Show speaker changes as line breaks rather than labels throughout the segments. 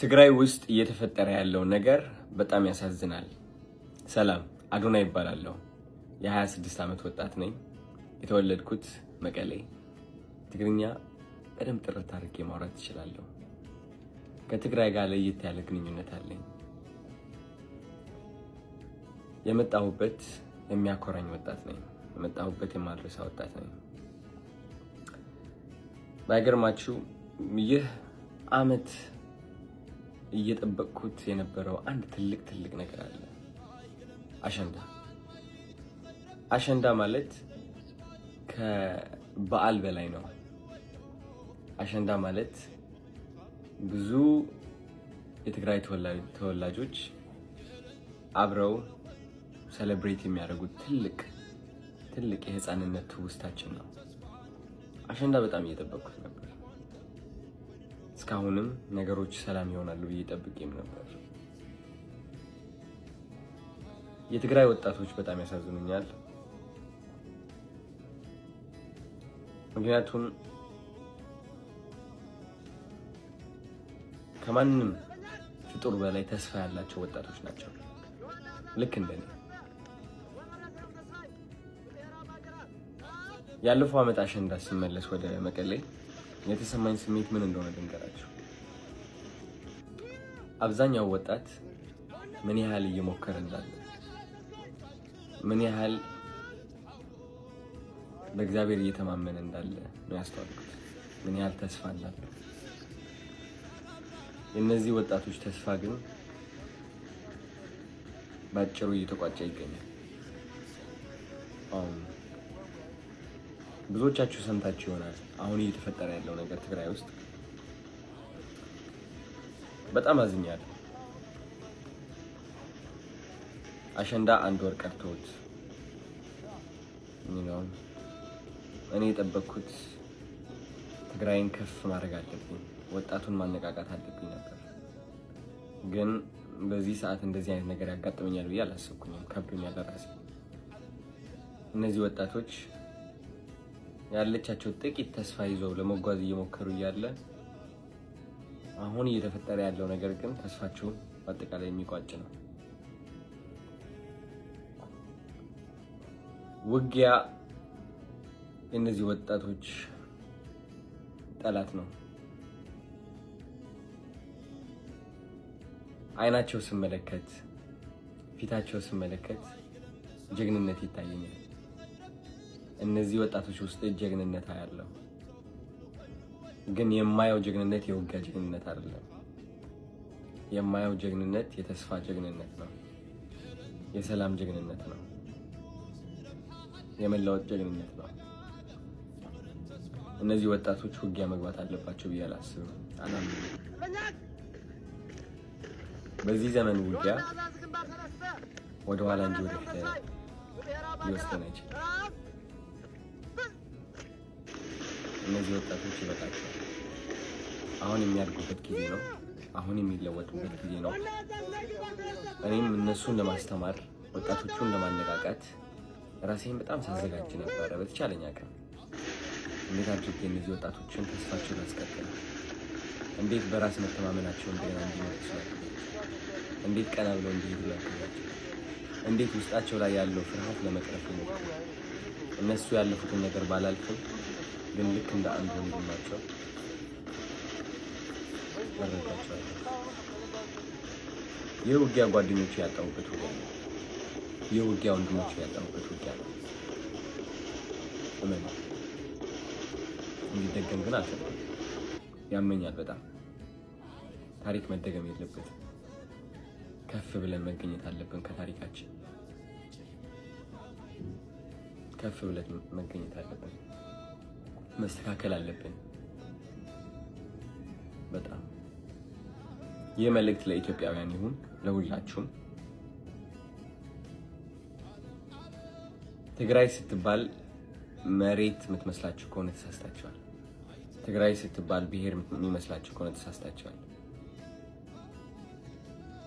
ትግራይ ውስጥ እየተፈጠረ ያለው ነገር በጣም ያሳዝናል። ሰላም አዶናይ ይባላለሁ። የ26 ዓመት ወጣት ነኝ። የተወለድኩት መቀሌ። ትግርኛ በደንብ ጥርት አድርጌ ማውራት እችላለሁ። ከትግራይ ጋር ለየት ያለ ግንኙነት አለኝ። የመጣሁበት የሚያኮራኝ ወጣት ነኝ። የመጣሁበት የማድረሳ ወጣት ነኝ። ባይገርማችሁ ይህ ዓመት እየጠበቅኩት የነበረው አንድ ትልቅ ነገር አለ። አሸንዳ ማለት ከበዓል በላይ ነው። አሸንዳ ማለት ብዙ የትግራይ ተወላጆች አብረው ሴሌብሬት የሚያደርጉት ትልቅ የህፃንነት ትውስታችን ነው። አሸንዳ በጣም እየጠበቅኩት ነበር። እስካሁንም ነገሮች ሰላም ይሆናሉ ብዬ ጠብቄም ነበር። የትግራይ ወጣቶች በጣም ያሳዝኑኛል። ምክንያቱም ከማንም ፍጡር በላይ ተስፋ ያላቸው ወጣቶች ናቸው። ልክ እንደኔ። ያለፈው ዓመት አሸንዳ ስመለስ ወደ መቀሌ የተሰማኝ ስሜት ምን እንደሆነ ልንገራችሁ። አብዛኛው ወጣት ምን ያህል እየሞከረ እንዳለ፣ ምን ያህል በእግዚአብሔር እየተማመነ እንዳለ ነው ያስተዋልኩት። ምን ያህል ተስፋ እንዳለ። የእነዚህ ወጣቶች ተስፋ ግን ባጭሩ እየተቋጨ ይገኛል። ብዙዎቻችሁ ሰምታችሁ ይሆናል አሁን እየተፈጠረ ያለው ነገር ትግራይ ውስጥ። በጣም አዝኛለሁ። አሸንዳ አንድ ወር ቀርቶት እኔ የጠበቅኩት ትግራይን ከፍ ማድረግ አለብኝ፣ ወጣቱን ማነቃቃት አለብኝ ነበር። ግን በዚህ ሰዓት እንደዚህ አይነት ነገር ያጋጥመኛል ብዬ አላሰብኩኝም። ከብዶኛል ለራሴ። እነዚህ ወጣቶች ያለቻቸው ጥቂት ተስፋ ይዘው ለመጓዝ እየሞከሩ እያለ አሁን እየተፈጠረ ያለው ነገር ግን ተስፋቸውን በአጠቃላይ የሚቋጭ ነው። ውጊያ የእነዚህ ወጣቶች ጠላት ነው። አይናቸው ስመለከት፣ ፊታቸው ስመለከት ጀግንነት ይታየኛል። እነዚህ ወጣቶች ውስጥ ጀግንነት አያለው። ግን የማየው ጀግንነት የውጊያ ጀግንነት አይደለም። የማየው ጀግንነት የተስፋ ጀግንነት ነው። የሰላም ጀግንነት ነው። የመለወጥ ጀግንነት ነው። እነዚህ ወጣቶች ውጊያ መግባት አለባቸው ብዬ አላስብም። በዚህ ዘመን ውጊያ ወደ ኋላ እንጂ ወደፊት ሊወስደን አይችልም። እነዚህ ወጣቶች ይበቃቸዋል። አሁን የሚያድጉበት ጊዜ ነው። አሁን የሚለወጡበት ጊዜ ነው። እኔም እነሱን ለማስተማር፣ ወጣቶቹን ለማነቃቃት ራሴን በጣም ሳዘጋጅ ነበረ። በተቻለኝ አቅም እንዴት አድርጌ እነዚህ ወጣቶችን ተስፋቸውን ላስቀጥል፣ እንዴት በራስ መተማመናቸው እንደገና እንዲመጡ ይችላል፣ እንዴት ቀና ብለው እንዲሄዱ ላግዛቸው፣ እንዴት ውስጣቸው ላይ ያለው ፍርሃት ለመቅረፍ ይሞክሩ። እነሱ ያለፉትን ነገር ባላልፍም ግን ልክ እንደ አንድ ወንድማቸው መረዳቸዋለሁ። የውጊያ ጓደኞች ያጣሁበት ውጊያ ነው። የውጊያ ወንድሞች ያጣሁበት ውጊያ ነው። እመኑ። እንዲደገም ግን አልፈልግም። ያመኛል በጣም። ታሪክ መደገም የለበትም። ከፍ ብለን መገኘት አለብን። ከታሪካችን ከፍ ብለን መገኘት አለብን። መስተካከል አለብን። በጣም ይህ መልእክት ለኢትዮጵያውያን ይሁን፣ ለሁላችሁም። ትግራይ ስትባል መሬት የምትመስላችሁ ከሆነ ተሳስታችኋል። ትግራይ ስትባል ብሔር የሚመስላችሁ ከሆነ ተሳስታችኋል።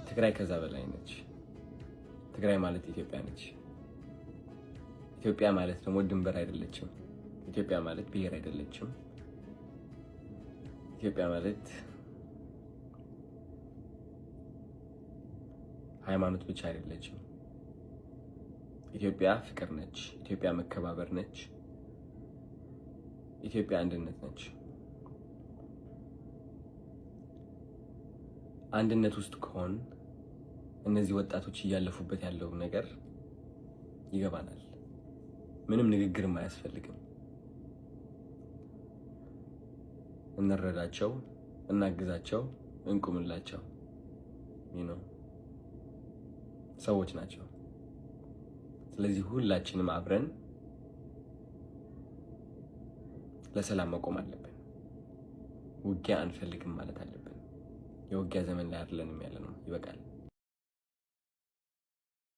ትግራይ ከዛ በላይ ነች። ትግራይ ማለት ኢትዮጵያ ነች። ኢትዮጵያ ማለት ደግሞ ድንበር አይደለችም። ኢትዮጵያ ማለት ብሔር አይደለችም። ኢትዮጵያ ማለት ሃይማኖት ብቻ አይደለችም። ኢትዮጵያ ፍቅር ነች። ኢትዮጵያ መከባበር ነች። ኢትዮጵያ አንድነት ነች። አንድነት ውስጥ ከሆን እነዚህ ወጣቶች እያለፉበት ያለው ነገር ይገባናል። ምንም ንግግርም አያስፈልግም። እንረዳቸው፣ እናግዛቸው፣ እንቁምላቸው። ሰዎች ናቸው። ስለዚህ ሁላችንም አብረን ለሰላም መቆም አለብን። ውጊያ አንፈልግም ማለት አለብን። የውጊያ ዘመን ላይ አይደለንም ያለነው። ይበቃል።